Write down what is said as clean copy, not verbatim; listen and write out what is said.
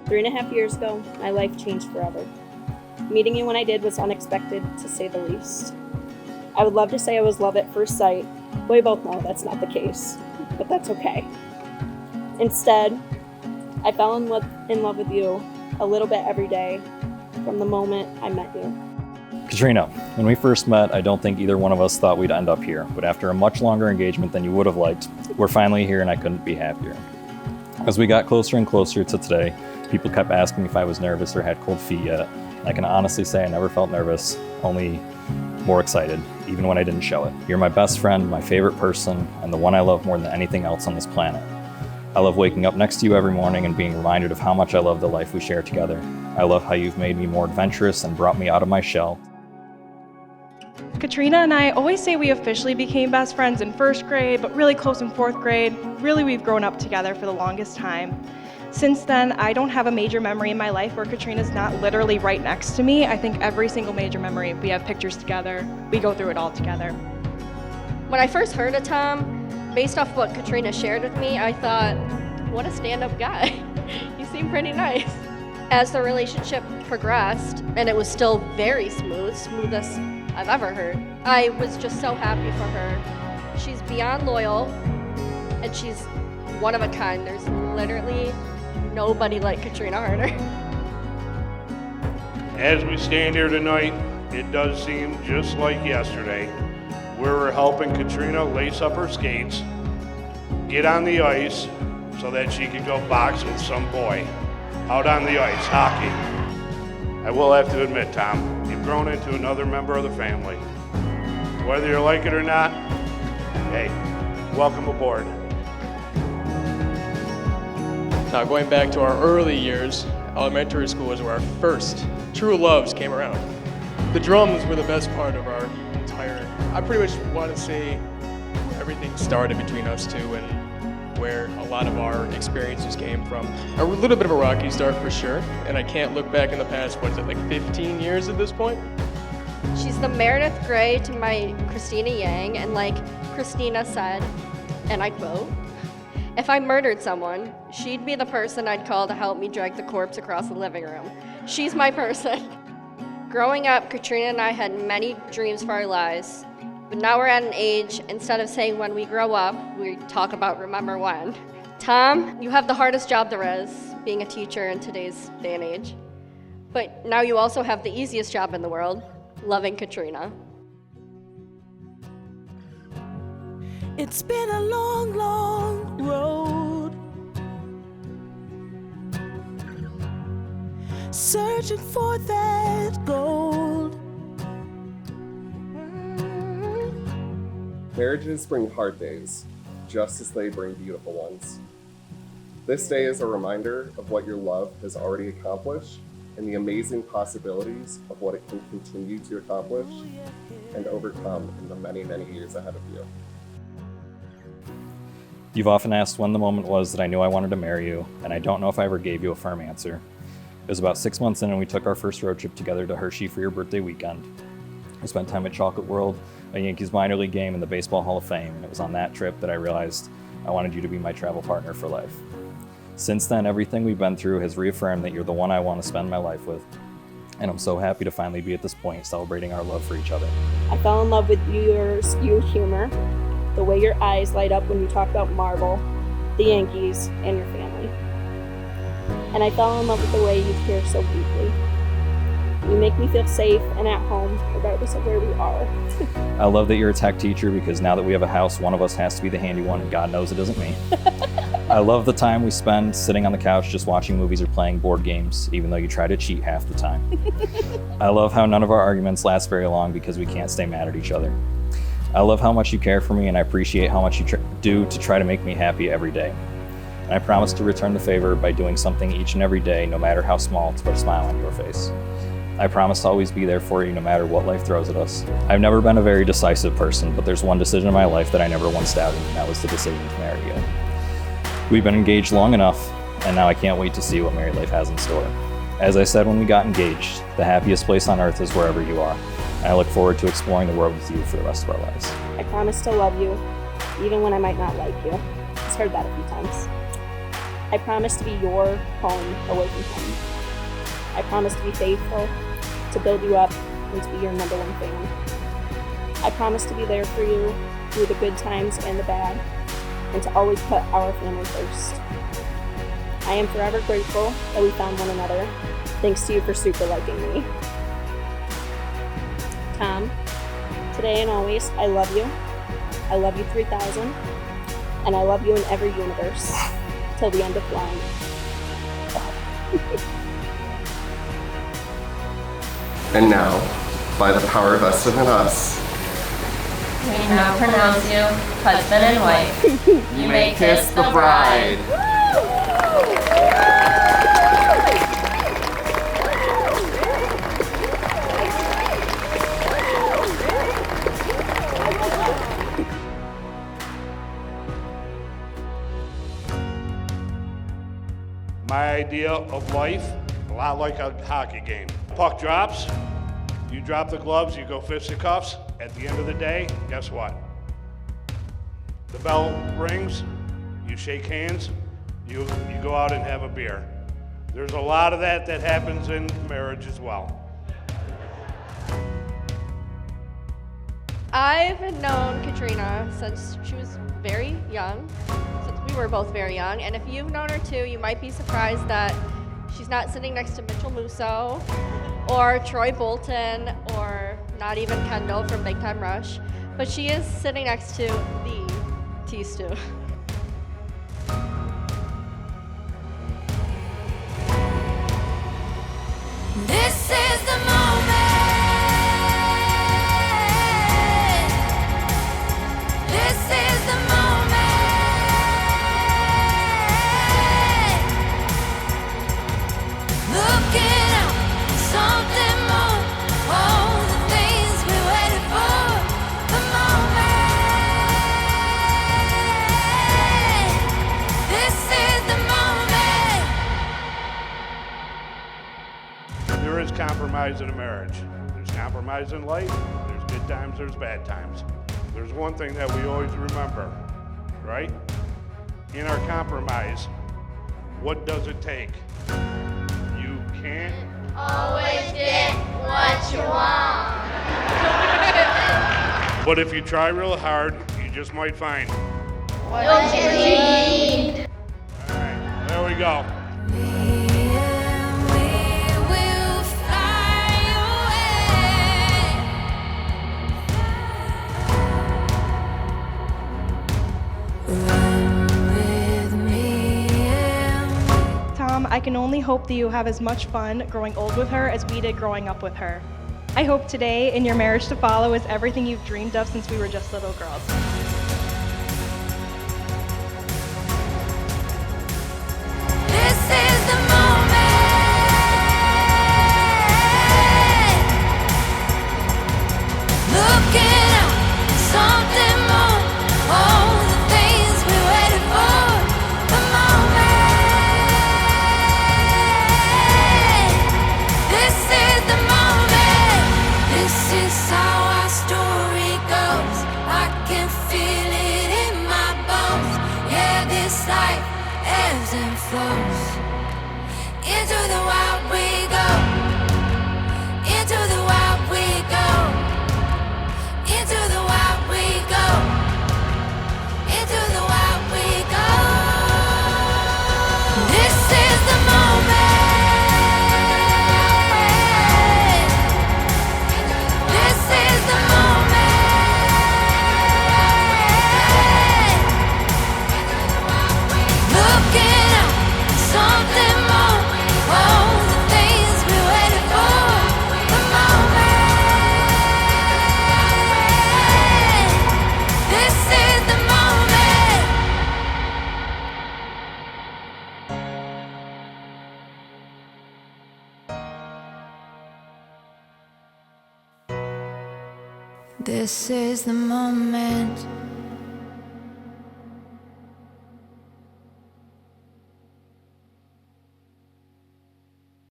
3.5 years ago, my life changed forever. Meeting you when I did was unexpected, to say the least. I would love to say I was love at first sight, but we both know that's not the case, but that's okay. Instead, I fell in love with you a little bit every day from the moment I met you. Katrina, when we first met, I don't think either one of us thought we'd end up here, but after a much longer engagement than you would have liked, we're finally here and I couldn't be happier. As we got closer and closer to today, people kept asking if I was nervous or had cold feet yet. I can honestly say I never felt nervous, only more excited, even when I didn't show it. You're my best friend, my favorite person, and the one I love more than anything else on this planet. I love waking up next to you every morning and being reminded of how much I love the life we share together. I love how you've made me more adventurous and brought me out of my shell. Katrina and I always say we officially became best friends in 1st grade, but really close in 4th grade. Really, we've grown up together for the longest time. Since then, I don't have a major memory in my life where Katrina's not literally right next to me. I think every single major memory, we have pictures together. We go through it all together. When I first heard of Tom, based off what Katrina shared with me, I thought, what a stand-up guy. He seemed pretty nice. As the relationship progressed, and it was still very smoothest I've ever heard, I was just so happy for her. She's beyond loyal, and she's one of a kind. There's literally nobody like Katrina Harder. As we stand here tonight, it does seem just like yesterday. We were helping Katrina lace up her skates, get on the ice so that she could go box with some boy out on the ice, hockey. I will have to admit, Tom, you've grown into another member of the family. Whether you like it or not, hey, welcome aboard. Now, going back to our early years, elementary school is where our first true loves came around. The drums were the best part of our entire, I pretty much want to say everything started between us two and where a lot of our experiences came from. A little bit of a rocky start for sure, and I can't look back in the past, what is it, like 15 years at this point? She's the Meredith Grey to my Christina Yang, and like Christina said, and I quote, "If I murdered someone, she'd be the person I'd call to help me drag the corpse across the living room. She's my person." Growing up, Katrina and I had many dreams for our lives, but now we're at an age, instead of saying when we grow up, we talk about remember when. Tom, you have the hardest job there is, being a teacher in today's day and age. But now you also have the easiest job in the world, loving Katrina. It's been a long, long road, searching for that gold. Marriages bring hard days, just as they bring beautiful ones. This day is a reminder of what your love has already accomplished and the amazing possibilities of what it can continue to accomplish and overcome in the many, many years ahead of you. You've often asked when the moment was that I knew I wanted to marry you, and I don't know if I ever gave you a firm answer. It was about 6 months in and we took our first road trip together to Hershey for your birthday weekend. We spent time at Chocolate World, a Yankees minor league game, and the Baseball Hall of Fame, and it was on that trip that I realized I wanted you to be my travel partner for life. Since then, everything we've been through has reaffirmed that you're the one I want to spend my life with, and I'm so happy to finally be at this point celebrating our love for each other. I fell in love with your humor, the way your eyes light up when you talk about Marvel, the Yankees, and your family. And I fell in love with the way you care so deeply. You make me feel safe and at home, regardless of where we are. I love that you're a tech teacher because now that we have a house, one of us has to be the handy one, and God knows it isn't me. I love the time we spend sitting on the couch just watching movies or playing board games, even though you try to cheat half the time. I love how none of our arguments last very long because we can't stay mad at each other. I love how much you care for me, and I appreciate how much you do to try to make me happy every day. And I promise to return the favor by doing something each and every day, no matter how small, to put a smile on your face. I promise to always be there for you no matter what life throws at us. I've never been a very decisive person, but there's one decision in my life that I never once doubted, and that was the decision to marry you. We've been engaged long enough, and now I can't wait to see what married life has in store. As I said when we got engaged, the happiest place on earth is wherever you are. And I look forward to exploring the world with you for the rest of our lives. I promise to love you, even when I might not like you. I've heard that a few times. I promise to be your home away from home. I promise to be faithful, to build you up, and to be your number one fan. I promise to be there for you through the good times and the bad, and to always put our family first. I am forever grateful that we found one another. Thanks to you for super liking me. Tom, today and always, I love you. I love you 3000, and I love you in every universe, till the end of flying. And now, by the power vested in us, we now pronounce you husband and wife. you may kiss the bride. My idea of life, a lot like a hockey game. Puck drops, you drop the gloves, you go fisticuffs. At the end of the day, guess what? The bell rings, you shake hands, you go out and have a beer. There's a lot of that happens in marriage as well. I've known Katrina since she was very young, since we were both very young. And if you've known her too, you might be surprised that she's not sitting next to Mitchell Musso or Troy Bolton or not even Kendall from Big Time Rush, but she is sitting next to the T-Stew. This is the moment. This is the moment. Looking up, something more. All the things we waited for. The moment. This is the moment. There is compromise in a marriage. There's compromise in life. There's good times, there's bad times. There's one thing that we always remember, right? In our compromise, what does it take? You can't Always get what you want. But if you try real hard, you just might find. What you need. All right, there we go. Tom, I can only hope that you have as much fun growing old with her as we did growing up with her. I hope today and your marriage to follow is everything you've dreamed of since we were just little girls. This is the moment. Looking up, something more. All the things we waited for. The moment. This is the moment. This is how our story goes. I can feel it in my bones. Yeah, this life ebbs and flows. Into the wild we go. Into the wild we go. Into the wild we go. Into the wild we go. This is the moment. This is the moment. Looking up, something more. All the things we waited for. The moment. This is the moment. This is the moment.